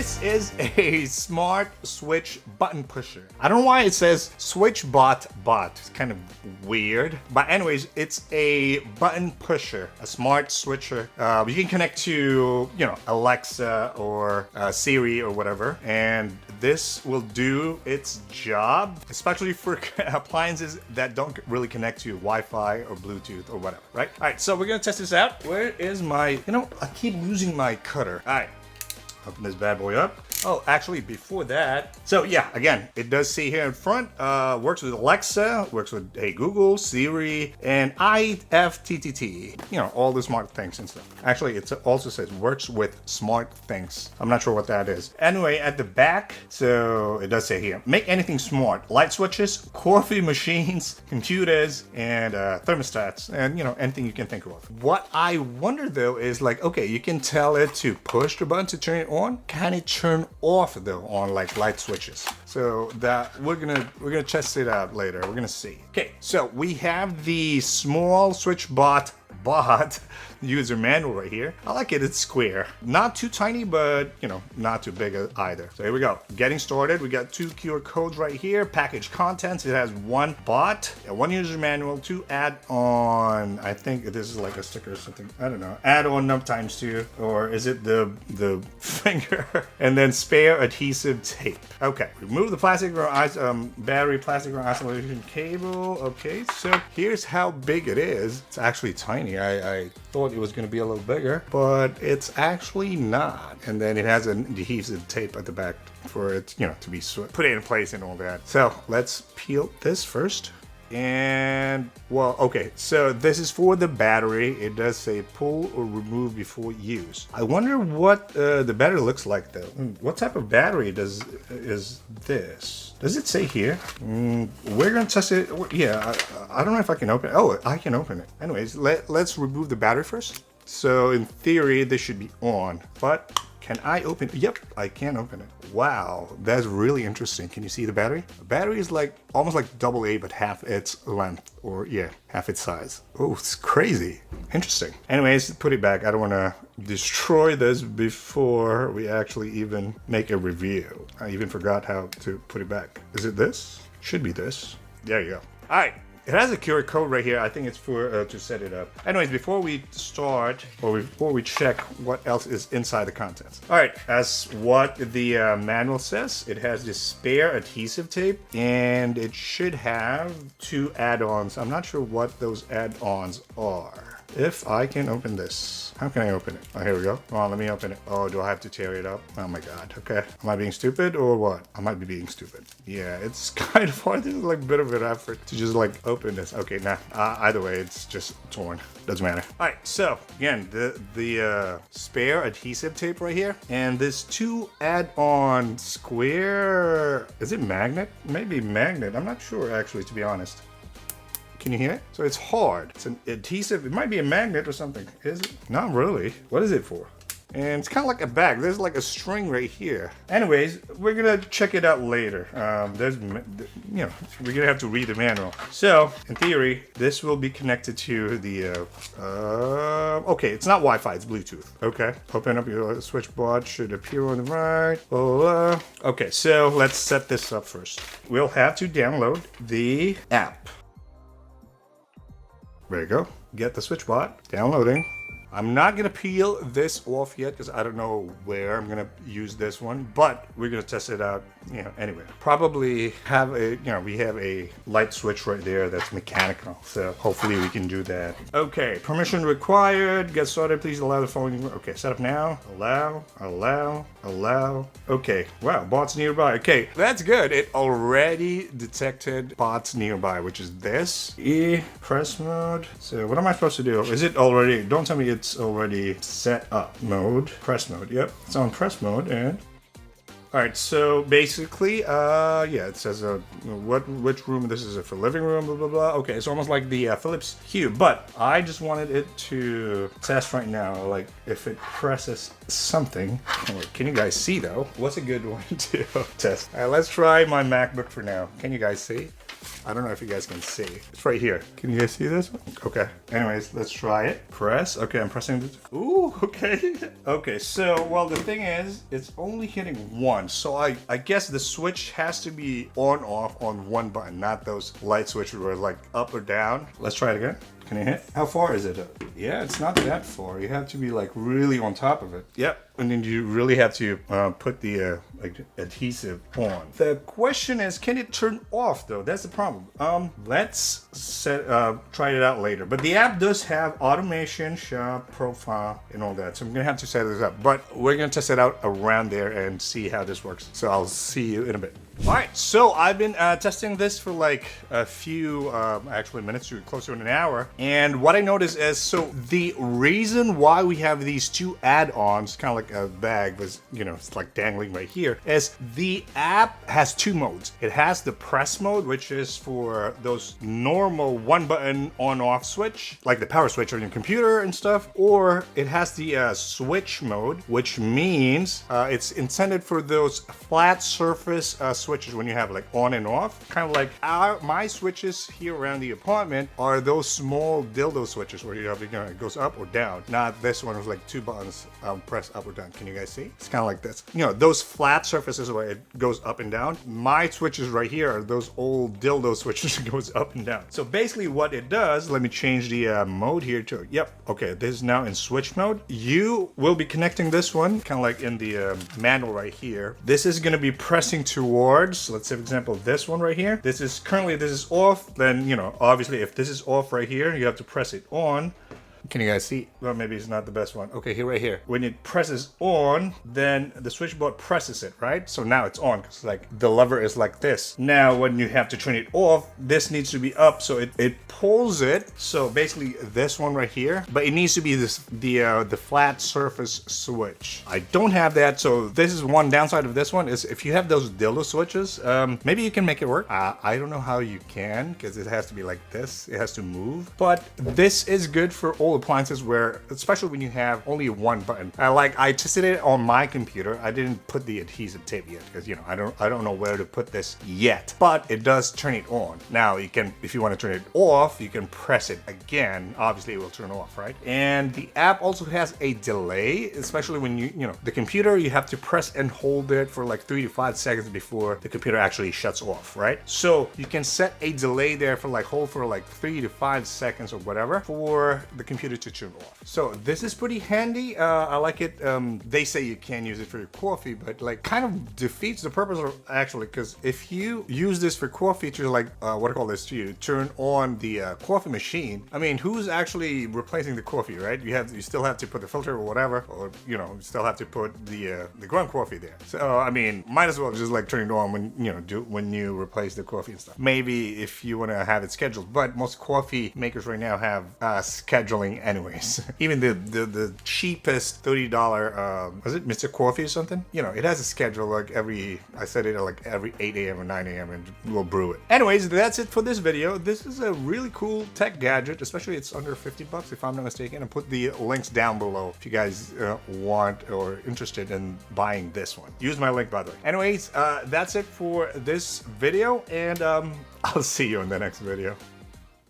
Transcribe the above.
This is a smart switch button pusher. I don't know why it says SwitchBot bot. It's kind of weird. But anyways, it's a button pusher, a smart switcher. You can connect to, Alexa or Siri or whatever. And this will do its job, especially for appliances that don't really connect to Wi-Fi or Bluetooth or whatever, right? All right, so we're gonna test this out. Where is my, I keep losing my cutter. All right. Open this bad boy up. Oh, actually, before that, so yeah, again, it does say here in front, works with Alexa, works with Hey Google, Siri, and 𝚆𝚆𝚝𝚆𝚝. All the smart things and stuff. Actually, it also says works with smart things. I'm not sure what that is. Anyway, at the back, so it does say here, make anything smart. Light switches, coffee machines, computers, and thermostats, and anything you can think of. What I wonder though is like, okay, you can tell it to push the button to turn it on. Can it turn off though on like light switches? So that we're gonna test it out later. We're gonna see. Okay, so we have the small SwitchBot user manual right here. I like it, it's square. Not too tiny, but not too big either. So here we go. Getting started. We got 2 QR codes right here. Package contents. It has 1 bot, 1 user manual, 2 add-on. I think this is like a sticker or something. I don't know. Add-on ×2, or is it the finger? And then spare adhesive tape. Okay. Remove the plastic or battery plastic or isolation cable. Okay. So here's how big it is. It's actually tiny. I thought it was going to be a little bigger, but it's actually not. And then it has an adhesive tape at the back for it, to be put in place and all that. So let's peel this first. And well, okay, so this is for the battery. It does say pull or remove before use. I wonder what the battery looks like though. What type of battery is this? Does it say here? We're gonna test it. Yeah, I don't know if I can open it. Oh, I can open it. Anyways, let's remove the battery first. So in theory, this should be on, but can I open it? Yep, I can open it. Wow, that's really interesting. Can you see the battery? The battery is like almost like AA, but half its length, or yeah, half its size. Oh, it's crazy. Interesting. Anyways, put it back. I don't want to destroy this before we actually even make a review. I even forgot how to put it back. Is it this? Should be this. There you go. All right. It has a QR code right here. I think it's for to set it up. Anyways, before we start, or before we check what else is inside the contents. All right, as what the manual says, it has this spare adhesive tape, and it should have 2 add-ons. I'm not sure what those add-ons are. If I can open this. How can I open it? Oh, here we go. Come on, let me open it. Oh, do I have to tear it up? Oh my god. Okay. Am I being stupid or what? I might be being stupid. Yeah, it's kind of hard. This is like a bit of an effort to just like open this. Okay, nah. Either way, it's just torn. Doesn't matter. All right, so again, the spare adhesive tape right here, and this 2 add-on square. Is it magnet? Maybe magnet. I'm not sure actually, to be honest. Can you hear it? So it's hard. It's an adhesive. It might be a magnet or something. Is it? Not really. What is it for? And it's kind of like a bag. There's like a string right here. Anyways, we're gonna check it out later. We're gonna have to read the manual. So, in theory, this will be connected to the, okay, it's not Wi-Fi, it's Bluetooth. Okay, open up your SwitchBot, should appear on the right. Blah. Okay, so let's set this up first. We'll have to download the app. There you go. Get the SwitchBot. Downloading. I'm not going to peel this off yet because I don't know where I'm going to use this one, but we're going to test it out, anyway. Probably have a, we have a light switch right there that's mechanical, so hopefully we can do that. Okay, permission required. Get started. Please allow the following. Okay, set up now. Allow. Okay, wow, bots nearby. Okay, that's good. It already detected bots nearby, which is this. Press mode. So what am I supposed to do? Is it already, don't tell me it's already set up. Mode, press mode. Yep, it's on press mode. And all right, so basically, yeah, it says which room this is for, living room, blah blah blah. Okay, it's almost like the Philips Hue, but I just wanted it to test right now, like if it presses something. Can you guys see though? What's a good one to test? All right, let's try my MacBook for now. Can you guys see? I don't know if you guys can see. It's right here. Can you guys see this? Okay. Anyways, let's try it. Press. Okay, I'm pressing this. Ooh, okay. Okay, so, well, the thing is, it's only hitting one. So I guess the switch has to be on off on one button, not those light switches where like up or down. Let's try it again. Can you hit? How far is it? Yeah, it's not that far. You have to be like really on top of it. Yep. And then you really have to put the like adhesive on. The question is, can it turn off though? That's the problem. Let's try it out later. But the app does have automation, shop, profile, and all that. So I'm gonna have to set this up. But we're gonna test it out around there and see how this works. So I'll see you in a bit. All right, so I've been testing this for like a few actually minutes to close to an hour, and what I noticed is, so the reason why we have these two add-ons, kind of like a bag, was, you know, it's like dangling right here, is the app has two modes. It has the press mode, which is for those normal one button on-off switch, like the power switch on your computer and stuff, or it has the switch mode, which means it's intended for those flat surface switches when you have like on and off, kind of like my switches here around the apartment are those small dildo switches where you have, you know, it goes up or down. Not this one with like two buttons, press up or down. Can you guys see? It's kind of like this. You know, those flat surfaces where it goes up and down. My switches right here are those old dildo switches that goes up and down. So basically what it does, let me change the mode here to, yep, okay, this is now in switch mode. You will be connecting this one, kind of like in the manual right here. This is going to be pressing towards, let's say for example, this one right here. This is off, then, you know, obviously if this is off right here, you have to press it on. Can you guys see? Well, maybe it's not the best one. Okay, here, right here. When it presses on, then the SwitchBot presses it, right? So now it's on, because like the lever is like this. Now, when you have to turn it off, this needs to be up, so it pulls it. So basically, this one right here, but it needs to be the flat surface switch. I don't have that, so this is one downside of this one is if you have those dildo switches, maybe you can make it work. I don't know how you can, because it has to be like this. It has to move, but this is good for all appliances where, especially when you have only one button. I tested it on my computer. I didn't put the adhesive tape yet because, you know, I don't know where to put this yet, but it does turn it on. Now you can, if you want to turn it off, you can press it again. Obviously it will turn off, right? And the app also has a delay, especially when you know, the computer, you have to press and hold it for like 3 to 5 seconds before the computer actually shuts off, right? So you can set a delay there for like hold for like 3 to 5 seconds or whatever for the computer to turn off. So this is pretty handy. I like it. They say you can use it for your coffee, but like kind of defeats the purpose of actually, because if you use this for coffee to like what I call this, to turn on the coffee machine, I mean, who's actually replacing the coffee, right? You still have to put the filter or whatever, or, you know, you still have to put the ground coffee there. So I mean, might as well just like turn it on when, you know, when you replace the coffee and stuff. Maybe if you want to have it scheduled, but most coffee makers right now have scheduling anyways. Even the cheapest $30 was it Mr. Coffee or something? You know, it has a schedule like I set it at like every 8 a.m. or 9 a.m. and we'll brew it. Anyways, that's it for this video. This is a really cool tech gadget, especially it's under 50 bucks if I'm not mistaken. I'll put the links down below if you guys want or interested in buying this one. Use my link, by the way. Anyways, that's it for this video, and I'll see you in the next video.